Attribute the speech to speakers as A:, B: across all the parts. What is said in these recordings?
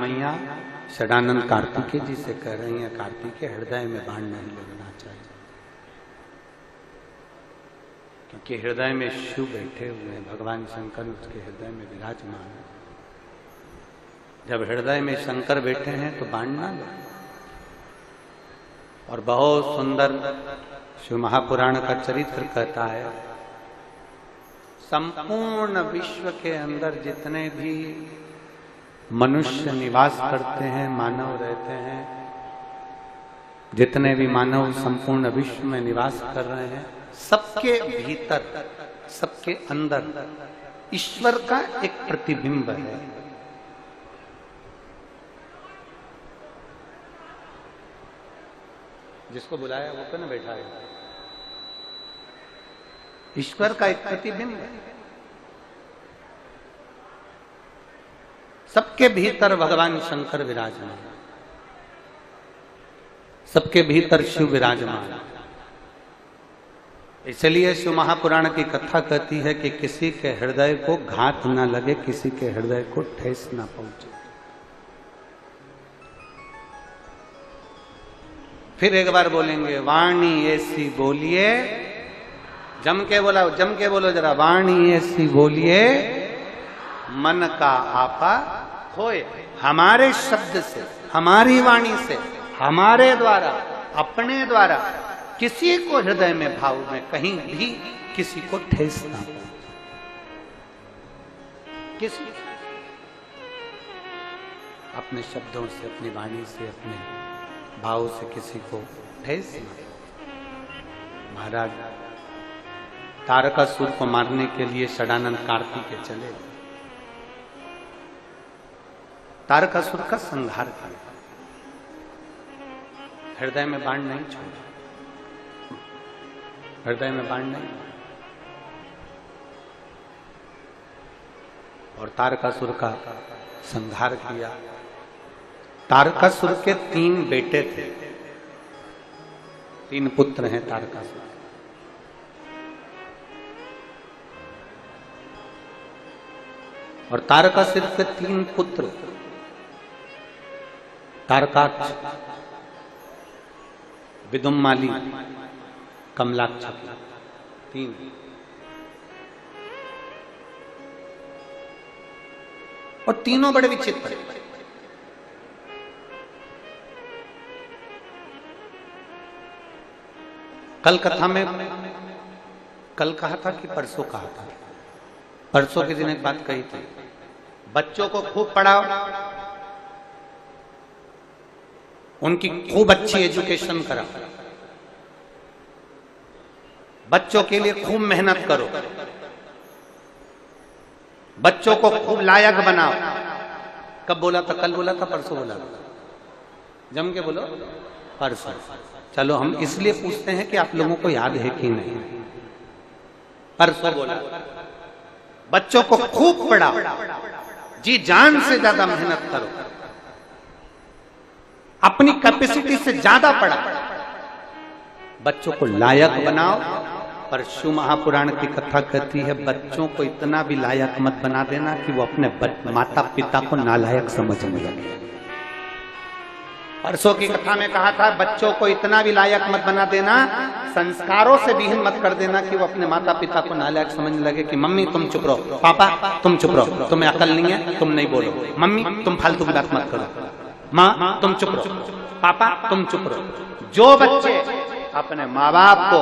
A: मैया षडानंद कार्तिकेय जी से कह रही हैं, कार्तिकेय हृदय में बाण नहीं लगना चाहिए, क्योंकि हृदय में शिव बैठे हुए हैं, भगवान शंकर उसके हृदय में विराजमान है। जब हृदय में शंकर बैठे हैं तो बाण ना लगे। और बहुत सुंदर शिव महापुराण का चरित्र कहता है, संपूर्ण विश्व के अंदर जितने भी मनुष्य निवास करते हैं, मानव रहते हैं, जितने भी मानव संपूर्ण विश्व में निवास कर रहे हैं, सबके भीतर, सबके अंदर ईश्वर का एक प्रतिबिंब है। जिसको बुलाया वो क्यों न बैठा है? ईश्वर का एक प्रतिबिंब है। सबके भीतर भगवान शंकर विराजमान, सबके भीतर शिव विराजमान। इसलिए शिव महापुराण की कथा कहती है कि किसी के हृदय को घात न लगे, किसी के हृदय को ठेस न पहुंचे। फिर एक बार बोलेंगे, वाणी ऐसी बोलिए, जम के बोलो जरा, वाणी ऐसी बोलिए मन का आपा होए। हमारे शब्द से, हमारी वाणी से, हमारे द्वारा, अपने द्वारा किसी को हृदय में, भाव में कहीं भी किसी को ठेस ना हो। किसी अपने शब्दों से, अपनी वाणी से, अपने भाव से किसी को ठेस ना हो। महाराज तारकासुर को मारने के लिए षडानंद कार्तिकेय चले, तारकासुर का संहार किया, हृदय में बाण नहीं छोड़ा, हृदय में बाण नहीं। और तारकासुर का संहार किया। तारकासुर के 3 बेटे थे, 3 पुत्र हैं तारकासुर। और तारकासुर के 3 पुत्र, तारकाक्ष, विदुम्माली, कमलाक्ष, 3। और तीनों बड़े विचित्र। कल कथा में, कल कहा था कि परसों कहा था, परसों के दिन एक बात कही थी, बच्चों को खूब पढ़ाओ, उनकी खूब अच्छी एजुकेशन कराओ, बच्चों के लिए खूब मेहनत करो, बच्चों को खूब लायक बनाओ। कब बोला था? कल बोला था, परसों बोला था? जम के बोलो, परसों। चलो हम इसलिए पूछते हैं कि आप लोगों को याद है कि नहीं। परसों बोला, बच्चों को खूब पढ़ाओ, जी जान से ज्यादा मेहनत करो, अपनी कैपेसिटी से ज्यादा पढ़ाओ, बच्चों को लायक बनाओ। पर शिव महापुराण की कथा कहती है, बच्चों को इतना भी लायक मत बना देना कि वो अपने माता पिता को नालायक समझने लगे। परसों की कथा में कहा था, बच्चों को इतना भी लायक मत बना देना, संस्कारों से विहीन मत कर देना कि वो अपने माता पिता को नालायक समझने लगे कि मम्मी तुम चुप रहो, पापा तुम चुप रहो, तुम्हें अकल नहीं है, तुम नहीं बोलो, मम्मी तुम फालतू की बात मत करो, माँ तुम चुप रहो, पापा तुम चुप रहो। जो बच्चे अपने माँ बाप को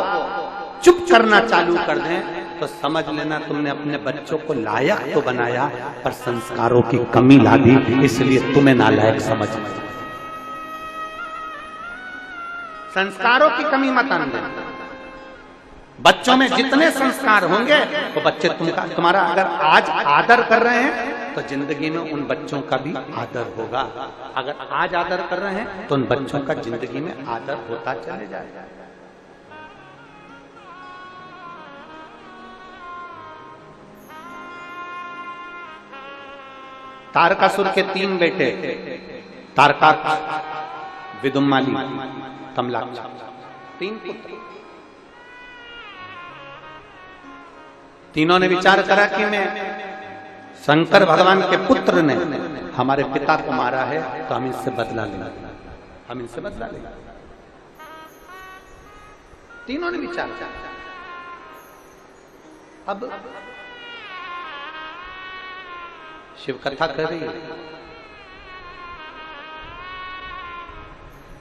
A: चुप करना चालू कर दें तो समझ लेना तुमने अपने बच्चों को लायक तो बनाया, पर संस्कारों की कमी ला दी, इसलिए तुम्हें नालायक समझ। संस्कारों की कमी मत आने देना। बच्चों में जितने संस्कार होंगे तो बच्चे तुम्हारा अगर आज आदर कर रहे हैं तो जिंदगी में उन बच्चों का भी आदर होगा। अगर आज आदर कर रहे हैं तो उन बच्चों का जिंदगी में आदर होता चले जाएगा। तारकासुर के 3 बेटे, तारकाक्ष, विदुम्माली, कमलाक्ष, 3 पुत्र। तीनों ने विचार करा कि मैं शंकर भगवान के पुत्र ने हमारे पिता को मारा है तो हम इससे बदला लेंगे, हम इनसे बदला लेंगे। तीनों ने विचार किया। अब शिव कथा कर रही है।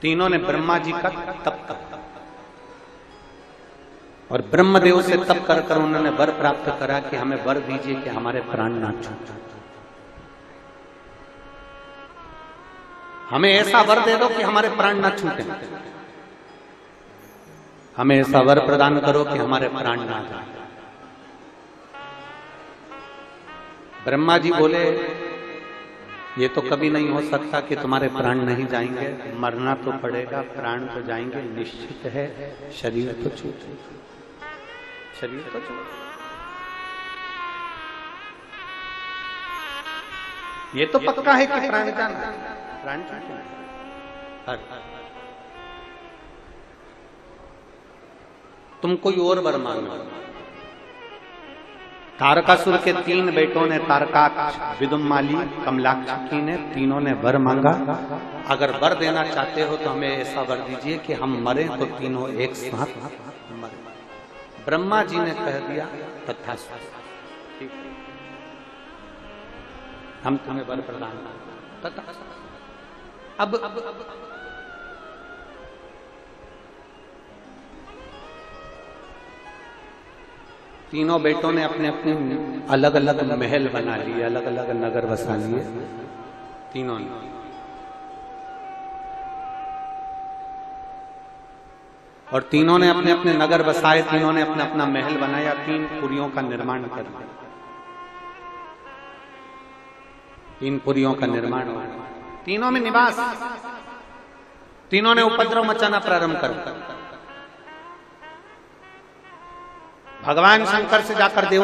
A: तीनों ने ब्रह्मा जी का तप किया और ब्रह्मदेव से तप कर कर उन्होंने वर प्राप्त करा कि हमें वर दीजिए कि हमारे प्राण ना छूटे, हमें ऐसा वर दे दो कि हमारे प्राण ना छूटे, हमें ऐसा वर प्रदान करो कि हमारे प्राण ना जाए। ब्रह्मा जी बोले ये तो कभी नहीं हो सकता कि तुम्हारे प्राण नहीं जाएंगे, मरना तो पड़ेगा, प्राण तो जाएंगे निश्चित है, शरीर तो छूटे, शरीर तो छूटे। ये तो पक्का है कि प्राण जाना, प्राण छूटे। तुम कोई और वर मांगो। तारकासुर के 3 बेटों ने, तारकाक्ष, विदुम्माली, कमलाक्षी ने, तीनों ने वर मांगा। अगर वर देना चाहते हो तो हमें ऐसा वर दीजिए कि हम मरें तो तीनों एक साथ मरें। ब्रह्मा जी ने कह दिया तथास्तु, ठीक है, हम तुम्हें वर प्रदान करें। अब तीनों बेटों ने अपने अपने अलग अलग महल बना लिए, अलग अलग नगर बसा लिए तीनों ने। और तीनों ने अपने अपने नगर बसाए, तीनों ने अपना अपना महल बनाया, 3 पुरियों का निर्माण कर दिया, 3 पुरियों का निर्माण हुआ। तीनों में निवास, तीनों ने उपद्रव मचाना प्रारंभ कर दिया। भगवान शंकर से जाकर देवता